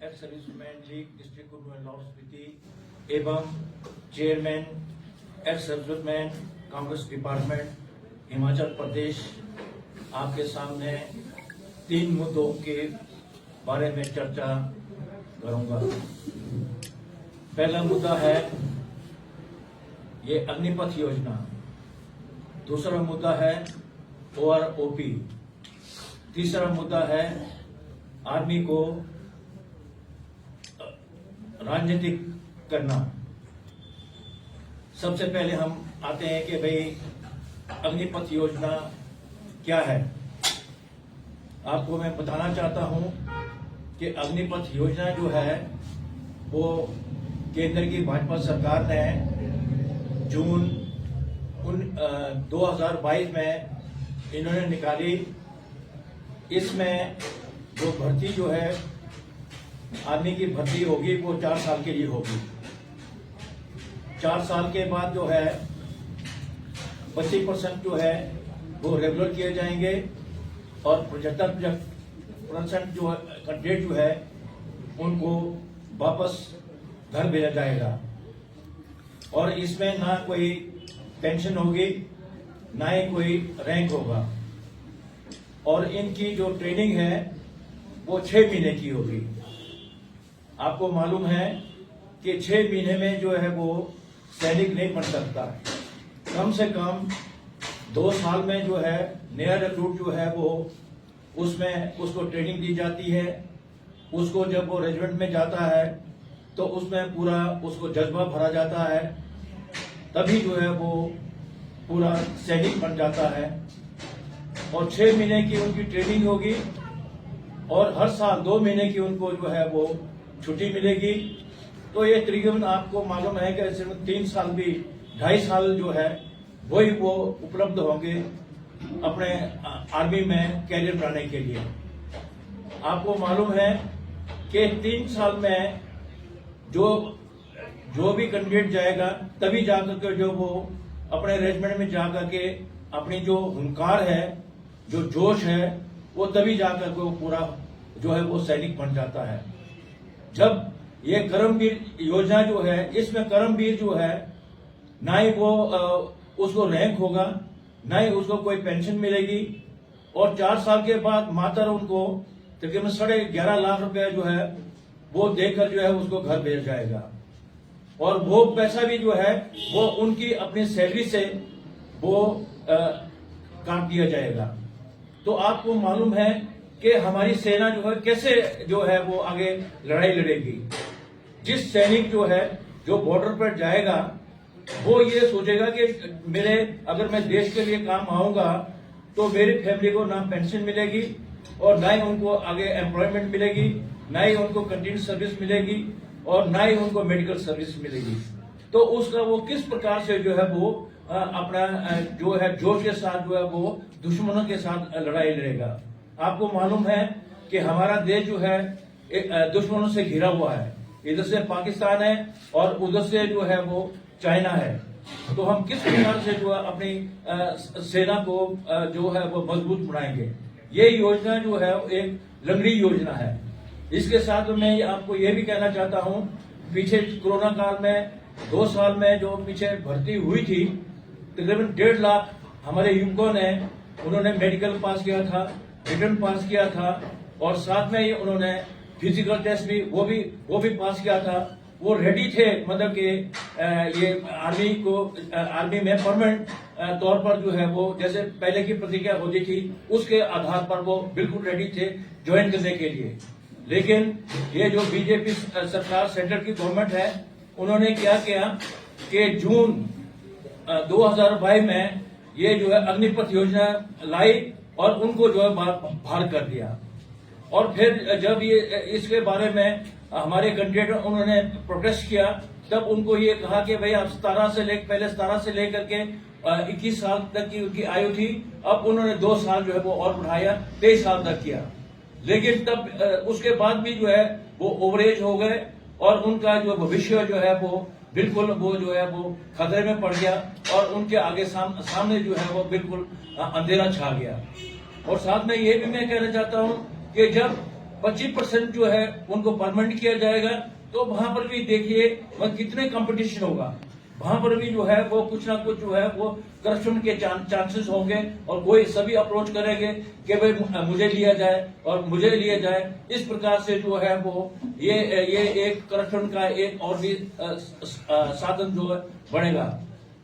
X serviceman league district Kullu and Lahaul Spiti एवं chairman ex serviceman Congress department Himachal Pradesh आपके सामने 3 मुद्दों के बारे में चर्चा करूंगा। पहला मुद्दा है ये अग्निपथ योजना, दूसरा मुद्दा है OROP, तीसरा मुद्दा है आर्मी को राजनीतिक करना। सबसे पहले हम आते हैं कि भाई अग्निपथ योजना क्या है। आपको मैं बताना चाहता हूं कि अग्निपथ योजना जो है वो केंद्र की भाजपा सरकार ने जून 2022 में इन्होंने निकाली। इसमें जो भर्ती जो है आर्मी की भर्ती होगी वो 4 साल के लिए होगी। 4 साल के बाद जो है 25% जो है वो रेगुलर किए जाएंगे और 75% जो कैंडिडेट जो है उनको वापस घर भेजा जाएगा। और इसमें ना कोई पेंशन होगी ना ही कोई रैंक होगा। और इनकी जो ट्रेनिंग है वो 6 महीने की होगी। आपको मालूम है कि 6 महीने में जो है वो सैनिक नहीं बन सकता। कम से कम 2 साल में जो है नया रिक्रूट जो है वो उसमें उसको ट्रेनिंग दी जाती है। उसको जब वो रेजिमेंट में जाता है तो उसमें पूरा उसको जज्बा भरा जाता है, तभी जो है वो पूरा सैनिक बन जाता है। और 6 महीने की उनकी ट्रेनिंग होगी और हर साल 2 महीने की उनको जो है वो छुट्टी मिलेगी। तो ये तकरीबन आपको मालूम है कि सिर्फ 3 साल भी 2.5 साल जो है वही वो उपलब्ध होंगे अपने आर्मी में कैरियर बनाने के लिए। आपको मालूम है कि 3 साल में जो भी कैंडिडेट जाएगा तभी जाकर के जो वो अपने रेजिमेंट में जाकर के अपनी जो हुंकार है, जो जोश है, वो तभी जाकर के वो पूरा जो है वो सैनिक बन जाता है। जब ये कर्मवीर योजना जो है इसमें कर्मवीर जो है ना ही वो उसको रैंक होगा ना ही उसको कोई पेंशन मिलेगी। और 4 साल के बाद मात्र उनको तकरीबन 11.5 लाख रुपए जो है वो देकर जो है उसको घर भेज जाएगा। और वो पैसा भी जो है वो उनकी अपनी सैलरी से वो काट दिया जाएगा। तो आपको मालूम है कि हमारी सेना जो है कैसे जो है वो आगे लड़ाई लड़ेगी। जिस सैनिक जो है जो बॉर्डर पर जाएगा वो ये सोचेगा कि मेरे अगर मैं देश के लिए काम आऊंगा तो मेरी फैमिली को ना पेंशन मिलेगी और ना ही उनको आगे एम्प्लॉयमेंट मिलेगी, ना ही उनको कंटिन्यूस सर्विस मिलेगी और ना ही उनको मेडिकल सर्विस मिलेगी। तो उसका वो किस प्रकार से जो है वो अपना जो है जोश के साथ जो है वो दुश्मनों के साथ लड़ाई लड़ेगा। आपको मालूम है कि हमारा देश जो है दुश्मनों से घिरा हुआ है। इधर से पाकिस्तान है और उधर से जो है वो चाइना है। तो हम किस प्रकार से जो है अपनी सेना को जो है वो मजबूत बनाएंगे। ये योजना जो है एक लंगड़ी योजना है। इसके साथ मैं आपको ये भी कहना चाहता हूँ, पीछे कोरोना काल में 2 साल में जो पीछे भर्ती हुई थी तकरीबन 1.5 लाख हमारे युवकों ने उन्होंने मेडिकल पास किया था, रिटर्न पास किया था और साथ में ही उन्होंने फिजिकल टेस्ट भी वो भी पास किया था। वो रेडी थे, मतलब कि ये आर्मी में परमानेंट तौर पर जो है वो जैसे पहले की प्रतिज्ञा होती थी उसके आधार पर वो बिल्कुल रेडी थे ज्वाइन करने के लिए। लेकिन ये जो बीजेपी सरकार सेंटर की गवर्नमेंट है उन्होंने क्या किया कि जून 2022 में ये जो है अग्निपथ योजना लाई और उनको जो है बाहर कर दिया। और फिर जब ये इसके बारे में हमारे कैंडिडेट उन्होंने प्रोटेस्ट किया तब उनको ये कहा कि भाई आप 17 से लेकर के 21 साल तक की उनकी आयु थी, अब उन्होंने 2 साल जो है वो और बढ़ाया, 23 साल तक किया। लेकिन तब उसके बाद भी जो है वो ओवरेज हो गए और उनका जो भविष्य जो है वो बिल्कुल वो जो है वो खतरे में पड़ गया और उनके आगे सामने जो है वो बिल्कुल अंधेरा छा गया। और साथ में ये भी मैं कहना चाहता हूं कि जब 25% जो है उनको परमानेंट किया जाएगा, तो वहां पर भी देखिए वह कितने कंपटीशन होगा। वहां पर भी जो है वो कुछ ना कुछ जो है वो करप्शन के चांसेस होंगे और कोई सभी अप्रोच करेंगे कि भाई मुझे लिया जाए और मुझे लिया जाए। इस प्रकार से जो है वो ये एक करप्शन का एक और भी साधन जो है बढ़ेगा।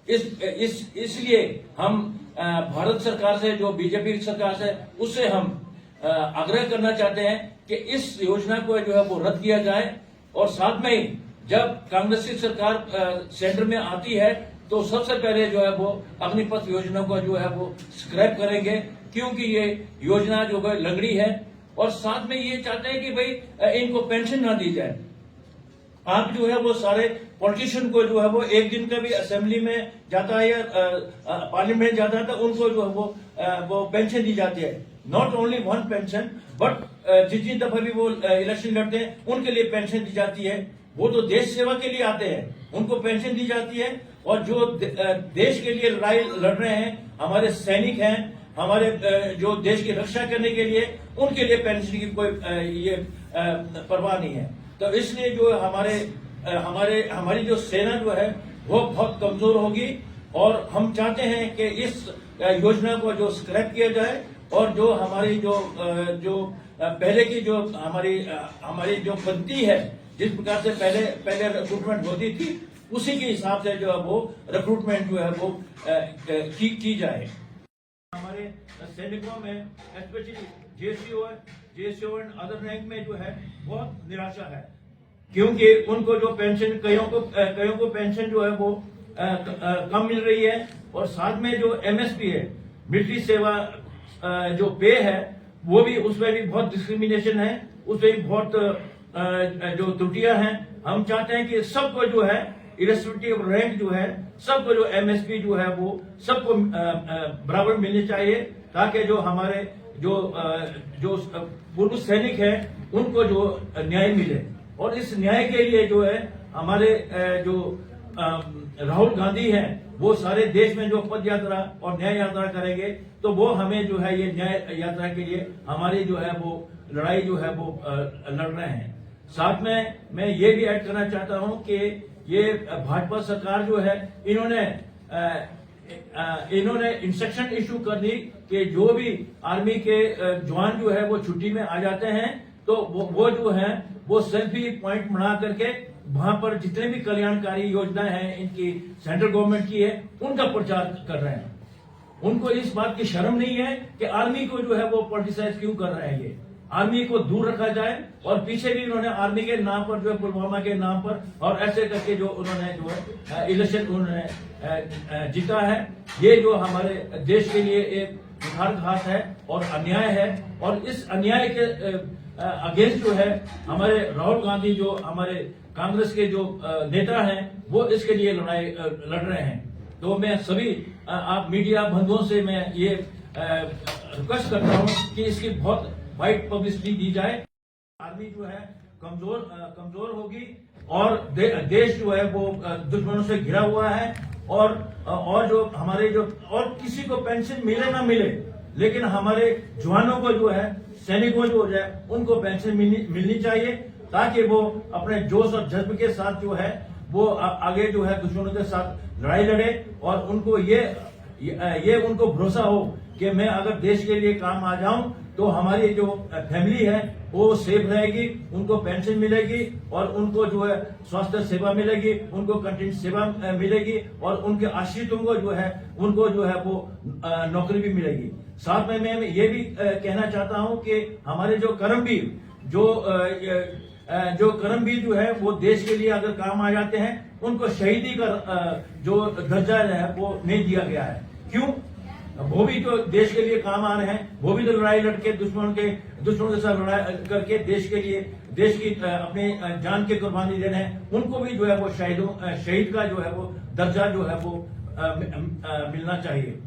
इसलिए हम भारत सरकार से, जो बीजेपी सरकार से, उससे हम आग्रह करना चाहते हैं कि इस योजना को जो है वो रद्द किया जाए और साथ में ही जब कांग्रेस की सरकार सेंटर में आती है तो सबसे पहले जो है वो अग्निपथ योजना को जो है वो स्क्रैप करेंगे, क्योंकि ये योजना जो है लंगड़ी है। और साथ में ये चाहते हैं कि भाई इनको पेंशन ना दी जाए। आप जो है वो सारे पॉलिटिशियन को जो है वो एक दिन का भी असेंबली में जाता है या पार्लियामेंट जाता है तो उनको जो है वो पेंशन दी जाती है। Not only one pension, but जितनी दफा भी वो इलेक्शन लड़ते हैं उनके लिए पेंशन दी जाती है। वो तो देश सेवा के लिए आते हैं, उनको पेंशन दी जाती है। और जो देश के लिए लड़ाई लड़ रहे हैं, हमारे सैनिक हैं, हमारे जो देश की रक्षा करने के लिए, उनके लिए पेंशन की कोई ये परवाह नहीं है। तो इसलिए जो हमारी जो सेना जो है वो बहुत कमजोर होगी और हम चाहते हैं कि इस योजना को जो स्क्रैप किया जाए और जो हमारी जो पहले की जो हमारी जो पद्धति है, जिस प्रकार से पहले रिक्रूटमेंट होती थी, उसी के हिसाब से जो है वो रिक्रूटमेंट जो है वो की जाए। हमारे सैनिकों में specially JCO and other rank में जो है बहुत निराशा है, क्योंकि उनको जो पेंशन कईयों को पेंशन जो है वो कम मिल रही है। और साथ में जो एमएसपी है, मिलिट्री सेवा जो पे है, वो भी उसमें भी बहुत डिस्क्रिमिनेशन है, उसमें भी बहुत जो त्रुटियां हैं। हम चाहते हैं कि सबको जो है इरेस्पेक्टिव ऑफ रैंक जो है, सबको जो एमएसपी जो है वो सबको बराबर मिलनी चाहिए, ताकि जो हमारे जो पूर्व सैनिक है उनको जो न्याय मिले। और इस न्याय के लिए जो है हमारे जो राहुल गांधी हैं, वो सारे देश में जो पद यात्रा और न्याय यात्रा करेंगे, तो वो हमें जो है ये न्याय यात्रा के लिए हमारी जो है वो लड़ाई जो है वो लड़ रहे हैं। साथ में मैं ये भी ऐड करना चाहता हूं कि ये भाजपा सरकार जो है, इन्होंने इंस्ट्रक्शन इशू कर दी कि जो भी आर्मी के जवान जो है वो छुट्टी में आ जाते हैं, तो वो जो है वो सेल्फी पॉइंट बना करके वहां पर जितने भी कल्याणकारी योजनाएं हैं इनकी सेंट्रल गवर्नमेंट की है, उनका प्रचार कर रहे हैं। उनको इस बात की शर्म नहीं है कि आर्मी को जो है वो पॉलिटिसाइज क्यों कर रहे हैं। ये आर्मी को दूर रखा जाए। और पीछे भी उन्होंने आर्मी के नाम पर जो है, पुलवामा के नाम पर और ऐसे करके जो उन्होंने जो है इलेक्शन उन्होंने जीता है। ये जो हमारे देश के लिए एक कुठारघात है और अन्याय है। और इस अन्याय के अगेंस्ट जो है हमारे राहुल गांधी, जो हमारे कांग्रेस के जो नेता हैं, वो इसके लिए लड़ाई लड़ रहे हैं। तो मैं सभी आप मीडिया बंधुओं से मैं ये रिक्वेस्ट करता हूँ कि इसकी बहुत वाइड पब्लिसिटी दी जाए। आर्मी जो है कमजोर होगी और देश जो है वो दुश्मनों से घिरा हुआ है। और जो हमारे जो और किसी को पेंशन मिले ना मिले, लेकिन हमारे जवानों को जो है, सैनिकों जो है, उनको पेंशन मिलनी चाहिए, ताकि वो अपने जोश और जज्बे के साथ जो है वो आगे जो है दुश्मनों के साथ लड़ाई लड़े। और उनको ये उनको भरोसा हो कि मैं अगर देश के लिए काम आ जाऊं तो हमारी जो फैमिली है वो सेफ रहेगी, उनको पेंशन मिलेगी और उनको जो है स्वास्थ्य सेवा मिलेगी, उनको कंटिन्यू सेवा मिलेगी और उनके आश्रितों को जो है उनको जो है वो नौकरी भी मिलेगी। साथ में मैं ये भी कहना चाहता हूं कि हमारे जो कर्मवीर जो है वो देश के लिए अगर काम आ जाते हैं, उनको शहीदी का जो दर्जा है वो नहीं दिया गया है। क्यों? वो भी तो देश के लिए काम आ रहे हैं, वो भी तो लड़ाई लड़के दुश्मनों के साथ लड़ाई करके देश के लिए, देश की अपने जान की कुर्बानी दे रहे हैं। उनको भी जो है वो शहीद का जो है वो दर्जा जो है वो मिलना चाहिए।